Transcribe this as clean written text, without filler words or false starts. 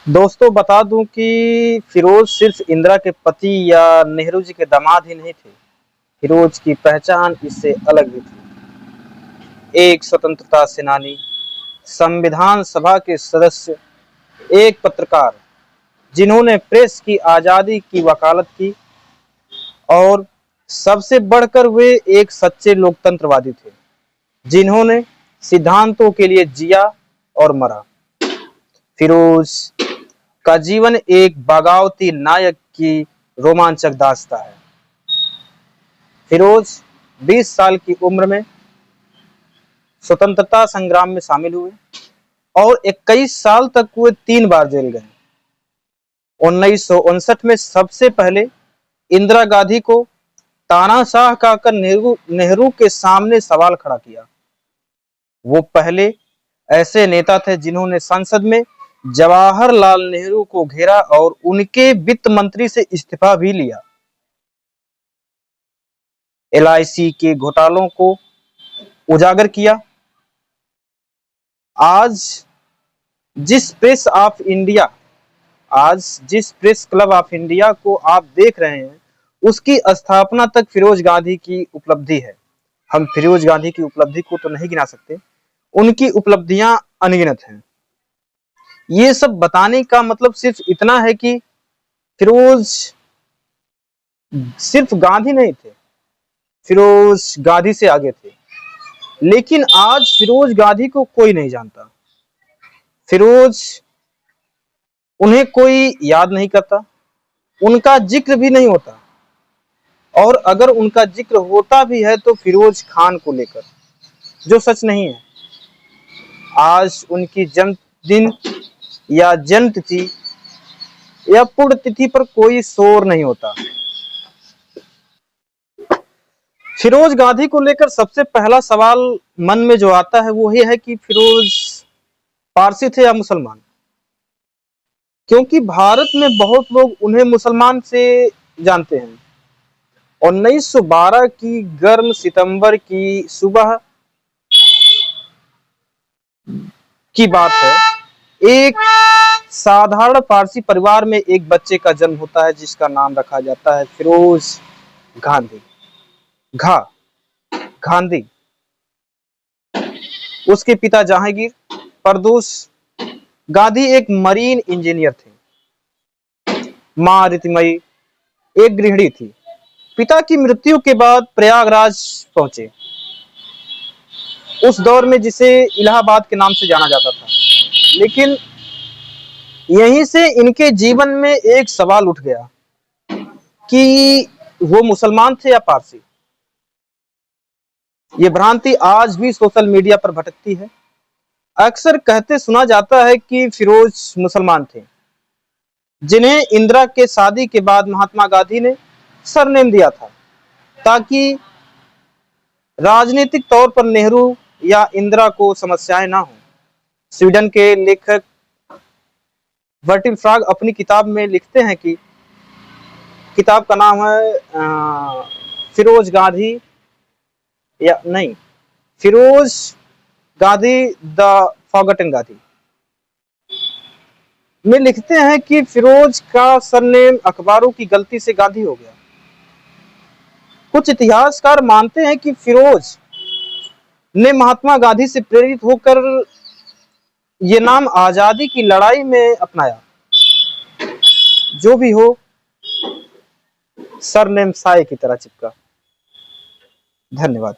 दोस्तों बता दूं कि फिरोज सिर्फ इंदिरा के पति या नेहरू जी के दामाद ही नहीं थे। फिरोज की पहचान इससे अलग भी थी। एक स्वतंत्रता सेनानी, संविधान सभा के सदस्य, एक पत्रकार जिन्होंने प्रेस की आजादी की वकालत की और सबसे बढ़कर वे एक सच्चे लोकतंत्रवादी थे जिन्होंने सिद्धांतों के लिए जिया और मरा। फिरोज का जीवन एक बगावती नायक की रोमांचक दास्तां है। फिरोज 20 साल की उम्र में स्वतंत्रता संग्राम में शामिल हुए और 21 साल तक वे 3 बार जेल गए। 1959 में सबसे पहले इंदिरा गांधी को तानाशाह कहकर नेहरू के सामने सवाल खड़ा किया। वो पहले ऐसे नेता थे जिन्होंने संसद में जवाहरलाल नेहरू को घेरा और उनके वित्त मंत्री से इस्तीफा भी लिया। LIC के घोटालों को उजागर किया। आज जिस प्रेस क्लब ऑफ इंडिया को आप देख रहे हैं, उसकी स्थापना तक फिरोज गांधी की उपलब्धि है। हम फिरोज गांधी की उपलब्धि को तो नहीं गिना सकते, उनकी उपलब्धियां अनगिनत हैं। ये सब बताने का मतलब सिर्फ इतना है कि फिरोज सिर्फ गांधी नहीं थे, फिरोज गांधी से आगे थे। लेकिन आज फिरोज गांधी को कोई नहीं जानता। फिरोज उन्हें कोई याद नहीं करता, उनका जिक्र भी नहीं होता, और अगर उनका जिक्र होता भी है तो फिरोज खान को लेकर, जो सच नहीं है। आज उनकी जन्मदिन या जन्मतिथि या पुण्यतिथि पर कोई शोर नहीं होता। फिरोज गांधी को लेकर सबसे पहला सवाल मन में जो आता है वो ये है कि फिरोज पारसी थे या मुसलमान, क्योंकि भारत में बहुत लोग उन्हें मुसलमान से जानते हैं। 1912 की गर्म सितंबर की सुबह की बात है। एक साधारण पारसी परिवार में एक बच्चे का जन्म होता है जिसका नाम रखा जाता है फिरोज गांधी। गांधी। उसके पिता जहांगीर परदोस गांधी एक मरीन इंजीनियर थे। मां रितिमयी एक गृहिणी थी। पिता की मृत्यु के बाद प्रयागराज पहुंचे, उस दौर में जिसे इलाहाबाद के नाम से जाना जाता था। लेकिन यहीं से इनके जीवन में एक सवाल उठ गया कि वो मुसलमान थे या पारसी। ये भ्रांति आज भी सोशल मीडिया पर भटकती है। अक्सर कहते सुना जाता है कि फिरोज मुसलमान थे, जिन्हें इंदिरा के शादी के बाद महात्मा गांधी ने सरनेम दिया था ताकि राजनीतिक तौर पर नेहरू या इंदिरा को समस्याएं ना हो। स्वीडन के लेखक बर्टिल फ्राग अपनी किताब में लिखते हैं कि किताब का नाम है फिरोज गांधी या नहीं, फिरोज गांधी द फॉरगॉटन गांधी में लिखते हैं कि फिरोज का सरनेम अखबारों की गलती से गांधी हो गया। कुछ इतिहासकार मानते हैं कि फिरोज ने महात्मा गांधी से प्रेरित होकर ये नाम आजादी की लड़ाई में अपनाया। जो भी हो, सरनेम साए की तरह चिपका। धन्यवाद।